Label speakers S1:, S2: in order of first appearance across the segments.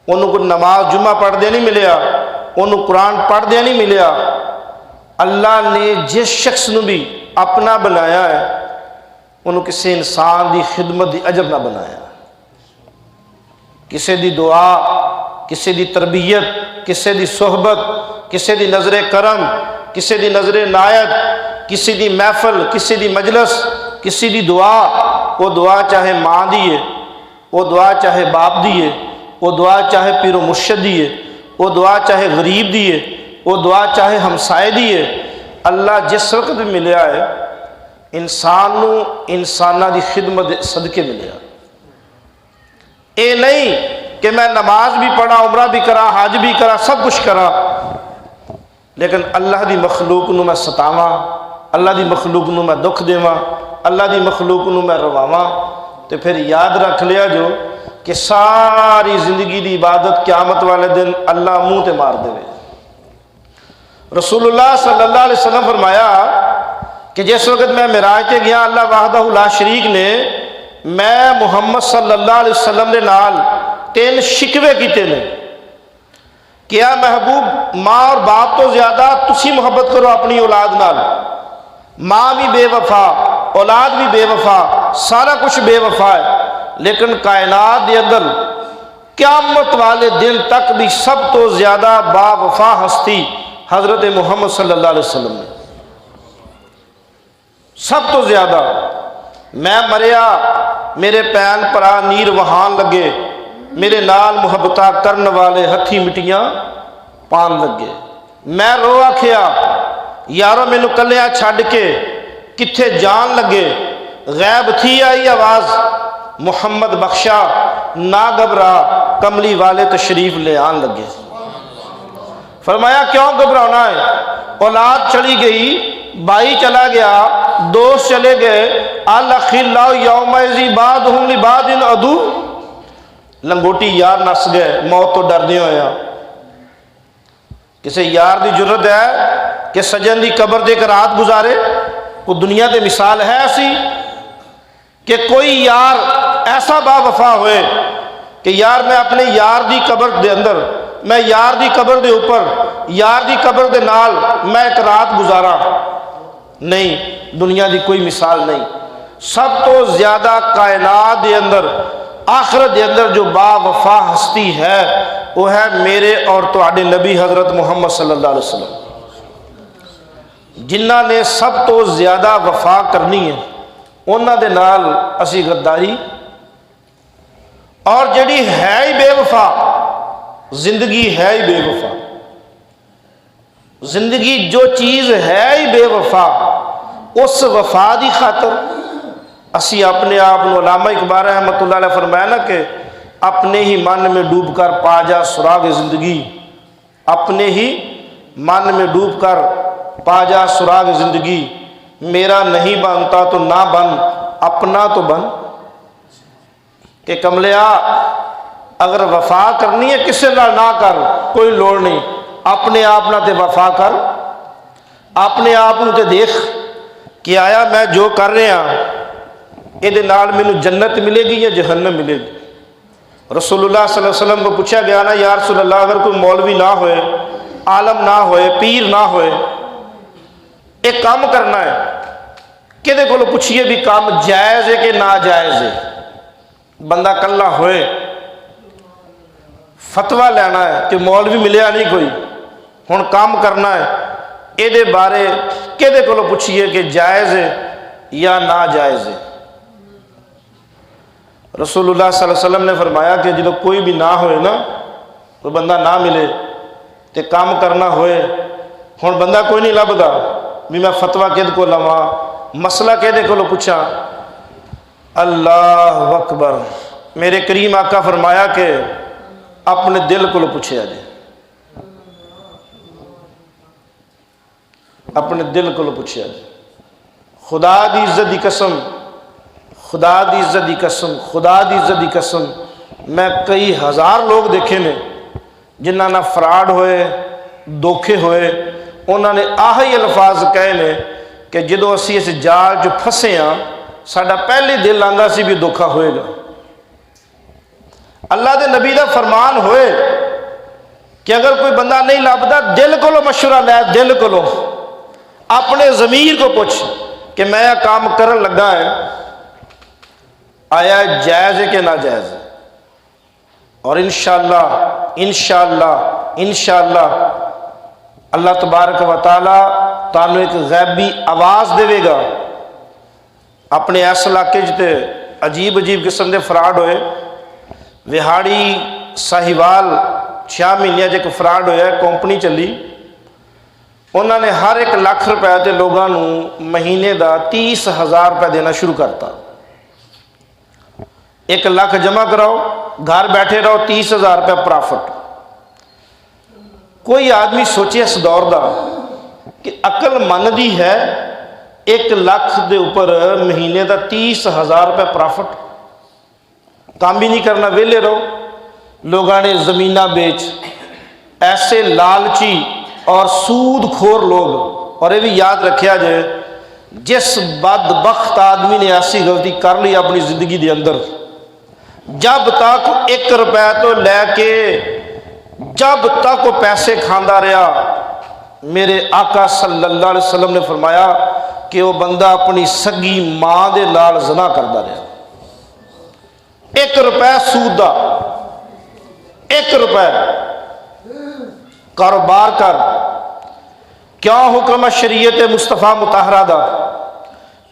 S1: उन्होंने कोई नमाज जुम्मा पढ़दे नहीं मिलया, उन्होंने कुरान पढ़दे नहीं मिलया। अल्लाह ने जिस शख्स को भी अपना बनाया है उन्होंने किसी इंसान की खिदमत की अजब ना बनाया। किसी की दुआ, किसी की तरबियत, किसी की सोहबत, किसी की नज़रे करम, किसी की नज़रे नायत, किसी की महफल, किसी की मजलस, किसी की दुआ, वो दुआ चाहे माँ दी है, वो दुआ चाहे बाप दी है, वो दुआ चाहे पीरो मुर्शद दी है, वो दुआ चाहे गरीब दी है, वो दुआ चाहे हमसाए दी है। अल्लाह जिस वक्त भी मिलया है इंसान इंसाना की खिदमत सदके मिलया। ये नहीं कि मैं नमाज भी पढ़ा, उमरा भी करा, हज भी करा, सब कुछ करा, लेकिन अल्लाह की मखलूक नूं मैं सतावां, अल्लाह की मखलूक नूं मैं दुख देवां, अल्लाह की मखलूक नूं मैं रवावां। तो फिर याद रख लिया जो कि सारी जिंदगी की इबादत क़यामत वाले दिन अल्लाह मुँह ते मार देवे। रसूलुल्लाह सल्लल्लाहु अलैहि वसल्लम फरमाया कि जिस वक्त मैं मिराज ते गया, अल्लाह वाहदहू ला शरीक ने मैं मुहम्मद सल्लल्लाहु अलैहि वसल्लम के नाल 3 शिकवे किए ने। क्या महबूब, माँ और बाप तो ज्यादा तुसी मुहब्बत करो अपनी औलाद नाल। माँ भी बेवफा, औलाद भी बेवफा, सारा कुछ बेवफा है, लेकिन कायनात के अंदर क़यामत वाले दिन तक भी सब तो ज्यादा बावफा हस्ती हजरत मुहम्मद सल्लल्लाहु अलैहि वसल्लम ने। सब तो ज्यादा मैं मरिया, मेरे भैन भरा नीर वहान लगे, मेरे नाल मुहब्बता करने वाले हथी मिट्टियां पान लगे। मैं रो आखिया यारो मैनू कलिया छड़ के किथे जान लगे। गैब थी आई आवाज, मुहम्मद बख्शा ना घबरा, कमली वाले तशरीफ ले आन लगे। फरमाया क्यों घबराना है, औलाद चली गई, भाई चला गया, दोस्त चले गए, अल्लाह यौमैज़ि बादहुम लिबादिन अदू, लंगोटी यार नस गए मौत तो डरदे होया। किसी यार की जरूरत है कि सजन की कबर दे एक रात गुजारे? वो दुनिया की मिसाल है ऐसी कि कोई यार ऐसा बावफा होए कि यार मैं अपने यार की कबर के अंदर, मैं यार की कबर के ऊपर, यार की कबर के नाल मैं एक रात गुजारा? नहीं, दुनिया की कोई मिसाल नहीं। सब तो ज्यादा कायनात के अंदर, आखिरत के अंदर जो बावफा हस्ती है वो है मेरे और तुहाडे नबी हजरत मुहम्मद सल्लल्लाहु अलैहि वसल्लम। जिन्हां ने सब तो ज्यादा वफा करनी है उन्हां दे नाल असी गद्दारी, और जिहड़ी है ही बेवफा, जिंदगी है ही बेवफा, जिंदगी जो चीज़ है ही बेवफा, उस वफा की खातर असी अपने आप को, अल्लामा इकबाल रहमतुल्लाह अलैह फरमाया ना कि अपने ही मन में डूब कर पा जा सुराग जिंदगी, अपने ही मन में डूब कर पा जा सुराग जिंदगी, मेरा नहीं बनता तो ना बन, अपना तो बन। कि कमलिया अगर वफा करनी है किसी नाल ना कर, कोई लोड़ नहीं, अपने आप ना ते वफा कर, अपने आप नूं ते देख कि आया मैं जो कर रहा ये नाल मैनू जन्नत मिलेगी या जहन्नम मिलेगी। रसूलुल्लाह सल्लल्लाहु अलैहि वसल्लम को पूछा गया ना, या रसूलल्लाह अगर कोई मौलवी ना होए, आलम ना होए, पीर ना होए, एक काम करना है, किहदे कोलों पुछिए भी काम जायज़ है कि ना जायज़ है। बंदा कल्ला होए, फतवा लेना है कि मौलवी मिलया नहीं कोई, हुण काम करना है, ये बारे किहदे कोलों पुछिए कि जायज़ है या ना जायज़ है। रसूलुल्लाह सल्लल्लाहु अलैहि वसल्लम ने फरमाया कि जो कोई भी ना होए ना, कोई बंदा ना मिले तो काम करना होए, हुण बंदा कोई नहीं लभदा भी मैं फतवा किहदे को लवां, मसला किहदे कोलों पुछां। अल्लाह अकबर, मेरे करीम आका फरमाया कि अपने दिल को पूछया जे, अपने दिल को पूछया जे। खुदा दी इज्जत दी कसम, खुदा दी इज्जत दी कसम, खुदा दी इज्जत दी कसम, मैं कई हज़ार लोग देखे ने जिन्हां नाल फ्रॉड होए, धोखे होए, उन्होंने आही अल्फाज कहे ने कि जदों असी इस जाल च फसे हाँ, साडा पहले दिल आंदा सी भी धोखा होएगा। अल्लाह के नबी का फरमान होए कि अगर कोई बंदा नहीं लभदा दिल को मशवरा लै, दिल को अपने ज़मीर को पूछ कि मैं यह काम करन लगा है, आया जायज़ है कि ना जायज़ है। और इंशाअल्लाह इंशाअल्लाह इंशाअल्लाह अल्लाह तबारक व तआला तानू एक गैबी आवाज़ देगा। अपने इस इलाके ते अजीब अजीब किस्म के फ्रॉड होए। विहाड़ी साहिवाल 6 महीनों एक फ्रॉड होया, कंपनी चली, उन्होंने हर 1 लाख रुपए के लोगों को महीने का 30,000 रुपये देना शुरू करता। 1 लाख जमा कराओ, घर बैठे रहो, 30,000 रुपये प्रॉफिट। कोई आदमी सोचे इस दौर का कि अकल मनदी है 1 लाख के ऊपर महीने का 30,000 रुपये प्रॉफिट, काम भी नहीं करना, वेले रहो। लोगों ने ज़मीना बेच, ऐसे लालची और सूदखोर लोग। और ये भी याद रखा जाए, जिस बदबख्त आदमी ने ऐसी गलती कर ली अपनी ज़िंदगी के अंदर, जब तक 1 रुपया तो लैके जब तक वो पैसे खांदा रहा, मेरे आका सल्लल्लाहु अलैहि वसल्लम ने फरमाया कि वह बंदा अपनी सगी मां दे नाल ज़ना करता रहा। 1 रुपया सूद का, 1 रुपया कारोबार कर। क्या हुक्म है शरीयत मुस्तफ़ा मुताहरा दा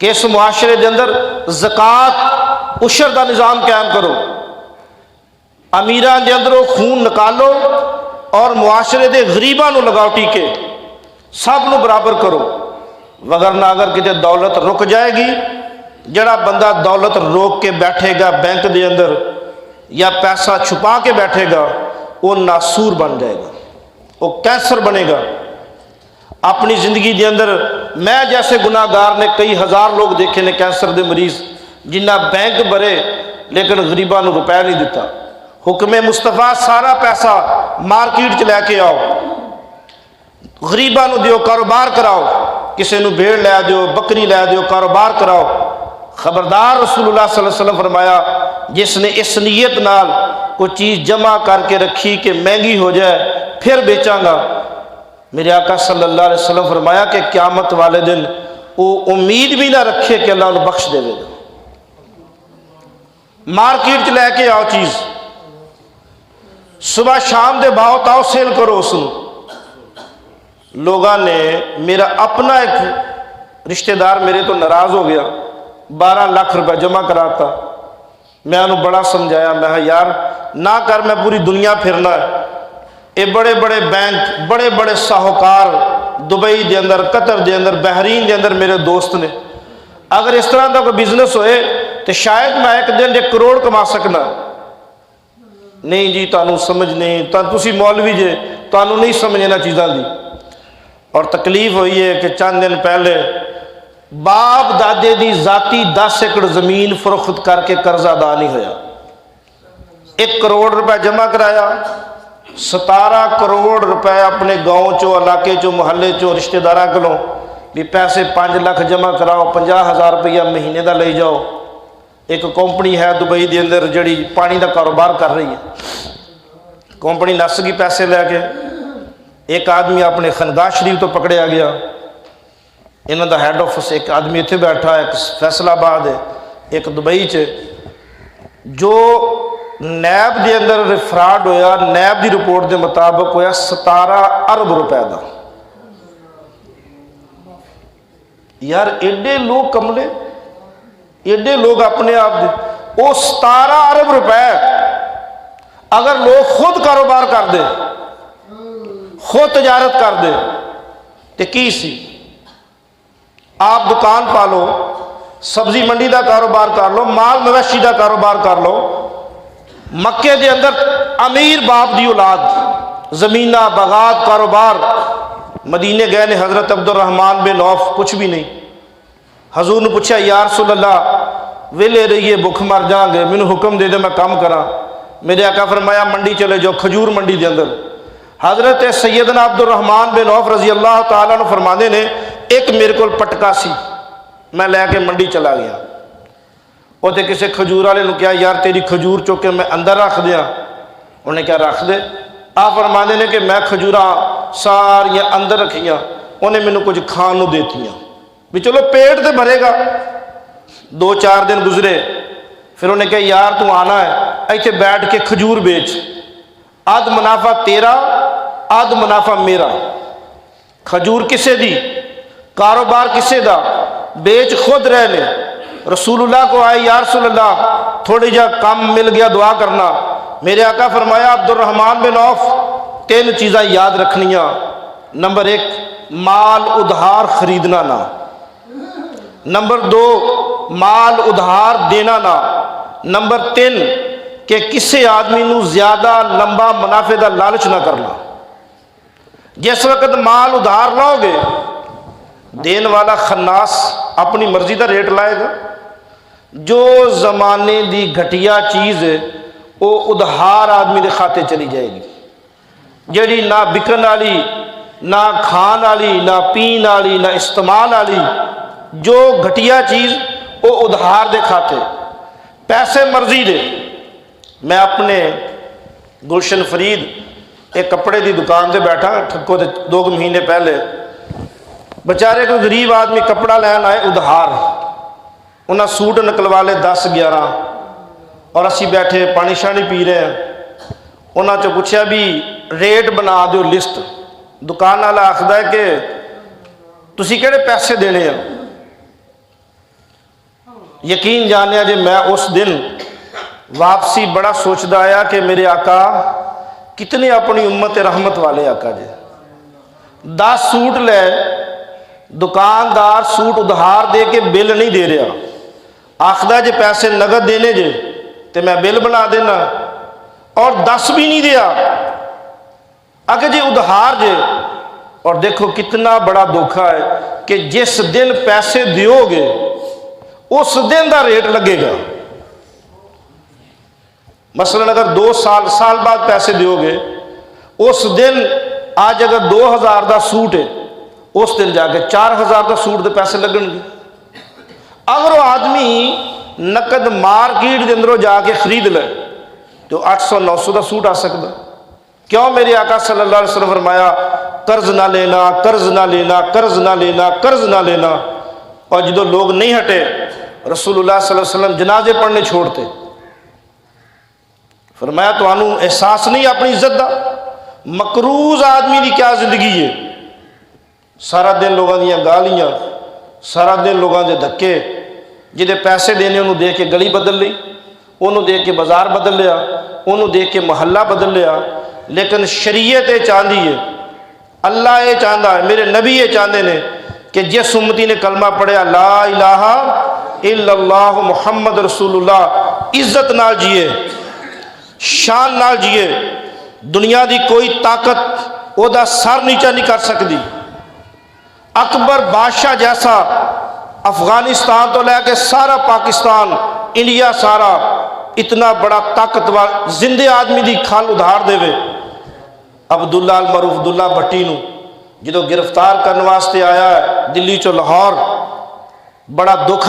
S1: कि इस मुआशरे के अंदर ज़कात उशर का निज़ाम कायम करो, अमीरां के अंदरों खून निकालो और मुआशरे के गरीबां नूं लगाओ टीके, सब नूं बराबर करो। वगरना अगर किते दौलत रुक जाएगी, जड़ा बंदा दौलत रोक के बैठेगा बैंक के अंदर या पैसा छुपा के बैठेगा, वो नासूर बन जाएगा, वो कैंसर बनेगा। अपनी ज़िंदगी के अंदर मैं जैसे गुनाहगार ने कई हज़ार लोग देखे ने कैंसर के मरीज़, जिन्ना बैंक भरे लेकिन गरीबां नूं रुपया नहीं दिता। हुक्म मुस्तफ़ा सारा पैसा मार्केट च लैके आओ, गरीबां नूं दिओ, कारोबार कराओ, किसी नूं भेड़ लै दिओ, बकरी लै दिओ, कारोबार कराओ। खबरदार रसूलुल्लाह सल्लल्लाहु अलैहि वसल्लम फरमाया, जिसने इस नीयत नाल कोई चीज़ जमा करके रखी कि महंगी हो जाए फिर बेचांगा, मेरे आका सल्लल्लाहु अलैहि वसल्लम फरमाया कि क़यामत वाले दिन वो उम्मीद भी ना रखे कि अल्लाह उन्हें बख्श देगा। मार्केट च लैके आओ चीज़, सुबह शाम के भाव ताओ सेल करो उसनूं। लोगों ने, मेरा अपना एक रिश्तेदार मेरे तो नाराज़ हो गया, 12 लाख रुपया जमा कराता। मैं उन्होंने बड़ा समझाया, मैं यार ना कर, मैं पूरी दुनिया फिरना है। ये बड़े बड़े बैंक, बड़े बड़े साहूकार दुबई के अंदर, कतर के अंदर, बहरीन के अंदर मेरे दोस्त ने। अगर इस तरह का कोई बिजनेस होए तो शायद मैं एक दिन 1 करोड़ कमा सकना। नहीं जी, तुहानू समझ नहीं, तुसी मौलवी जे, तुहानू नहीं समझ इन्हां चीज़ों की। और तकलीफ हुई है कि चंद दिन पहले बाप दादे की जाती 10 एकड़ जमीन फरोख्त करके कर्जा अदा नहीं होया, 1 करोड़ रुपया जमा कराया, 17 करोड़ रुपए अपने गाँव चो, इलाके चो, मुहल्ले चो, रिश्तेदारों को भी पैसे 5 लाख जमा कराओ, 50,000 रुपया महीने का ले जाओ। एक कंपनी है दुबई के अंदर जी पानी का कारोबार कर रही है, कंपनी नस गई पैसे लैके। एक आदमी अपने खनगाह शरीफ तो पकड़िया गया, इन्हों का हैड ऑफिस एक आदमी इत्थे बैठा, एक फैसलाबाद है, एक दुबई च। जो नैब के अंदर फ्रॉड होया, नैब की रिपोर्ट के मुताबिक होया 17 अरब रुपए का। यार एडे लोग कमले, एडे लोग अपने आप दे, वो 17 अरब रुपए अगर लोग खुद कारोबार कर दे, खुद तजारत कर दे तो की सी। आप दुकान पा लो, सब्जी मंडी का कारोबार कर लो, माल मवेशी का कारोबार कर लो। मक्के के अंदर अमीर बाप की औलाद, जमीना बगात कारोबार। मदीने गए ने हज़रत अब्दुर्रहमान बिन औफ, कुछ भी नहीं। हजूर ने पूछा, या रसूलल्लाह वेले रहिए, भुख मर जाएंगे, मैनू हुक्म दे दे मैं काम करा। मेरे आका फरमाया मंडी चले जाओ, खजूर मंडी के अंदर। हज़रत सैयदना अब्दुर्रहमान बिन औफ रजी अल्लाह तआला अन्हु फरमाते ने, एक मेरे को पटका सी, मैं लैके मंडी चला गया। उसे किसी खजूर वाले ने कहा यार तेरी खजूर चुक के मैं अंदर रख दिया, उन्हें क्या रख दे। आप फरमाते ने कि मैं खजूरा सारिया अंदर रखियाँ, उन्हें मैंने कुछ खान को देतियाँ भी चलो पेट तो भरेगा। 2-4 दिन गुजरे, फिर उन्हें कहा यार तू आना है इतने बैठ के खजूर बेच, अध मुनाफा तेरा अध मुनाफा मेरा। खजूर किसे दी, कारोबार किसे दा, बेच खुद रह ले। रसूलुल्लाह को आए या रसूलुल्लाह थोड़ी जा काम मिल गया दुआ करना। मेरे आका फरमाया अब्दुर्रहमान बिन औफ 3 चीज़ां याद रखनियाँ। नंबर 1 माल उधार खरीदना ना, नंबर 2 माल उधार देना ना, नंबर 3 कि किसी आदमी को ज्यादा लंबा मुनाफे का लालच ना करना। जिस वक्त माल उधार लाओगे देन वाला खन्नास अपनी मर्जी का रेट लाएगा। जो जमाने की घटिया चीज़ वो उधार आदमी के खाते चली जाएगी, जड़ी ना बिकन वाली ना खान वाली ना पीन वाली ना इस्तेमाल वाली, जो घटिया चीज़ वो उधार दे खाते। पैसे मर्जी दे। मैं अपने गुलशन फरीद एक कपड़े की दुकान से बैठा ठक्को 2 महीने पहले, बेचारे कोई गरीब आदमी कपड़ा लैन आए उधार, उन्हें सूट निकलवा ले 10-11 और असी बैठे पानी शानी पी रहे हैं। उन्होंने चो पूछा भी रेट बना दो लिस्ट। दुकान वाला आखदा है कि तुसी केड़े पैसे देने हैं। यकीन जानिया जे मैं उस दिन वापसी बड़ा सोचता आया कि मेरे आका कितने अपनी उम्मत रहमत वाले आका जे। 10 सूट ले, दुकानदार सूट उधार दे के बिल नहीं दे रहा, आखदा जे पैसे नगद देने जे तो मैं बिल बना देना, और 10 भी नहीं दिया अगर जी उधार जे। और देखो कितना बड़ा धोखा है कि जिस दिन पैसे दोगे उस दिन का रेट लगेगा। मसलन अगर 2 साल बाद पैसे दोगे उस दिन, आज अगर 2000 का सूट है उस दिन जाके 4000 का सूट के पैसे लगेंगे। अगर वो आदमी नकद मार्केट के अंदरों जाके खरीद ले तो 800-900 का सूट आ सकता। क्यों मेरे आका सल्लल्लाहु अलैहि वसल्लम फरमाया कर्ज ना लेना, कर्ज ना लेना, कर्ज ना लेना, कर्ज ना लेना। और जो लोग नहीं हटे रसूलुल्लाह सल्लल्लाहु अलैहि वसल्लम जनाजे पढ़ने छोड़ते। फरमाया तो आनू एहसास नहीं अपनी इज्जत का। मकरूज आदमी की क्या जिंदगी है, सारा दिन लोगों दी गालियां, सारा दिन लोगों के धक्के। जिदे पैसे देने उन्होंने देख के गली बदल ली, उन्होंने देख के बाजार बदल लिया, उन्होंने देख के महल्ला बदल लिया। लेकिन शरीयत ये चाहती है, अल्लाह ये चाहता है, मेरे नबी ये चाहते हैं कि जिस उम्मती ने कलमा पढ़िया ला इलाहा इल्लल्लाह मुहम्मद रसूलुल्लाह, इज्जत नाल जिए, शान नाल जिए, दुनिया की कोई ताकत ओदा सर नीचा नहीं कर सकती। अकबर बादशाह जैसा अफगानिस्तान तो लैके सारा पाकिस्तान, इंडिया सारा इतना बड़ा ताकतवर जिंदे आदमी की खल उधार देवे। अब्दुल्ला अल मरूफ अब्दुल्ला भट्टी नूं जो गिरफ्तार करने वास्ते आया है दिल्ली चो लाहौर, बड़ा दुख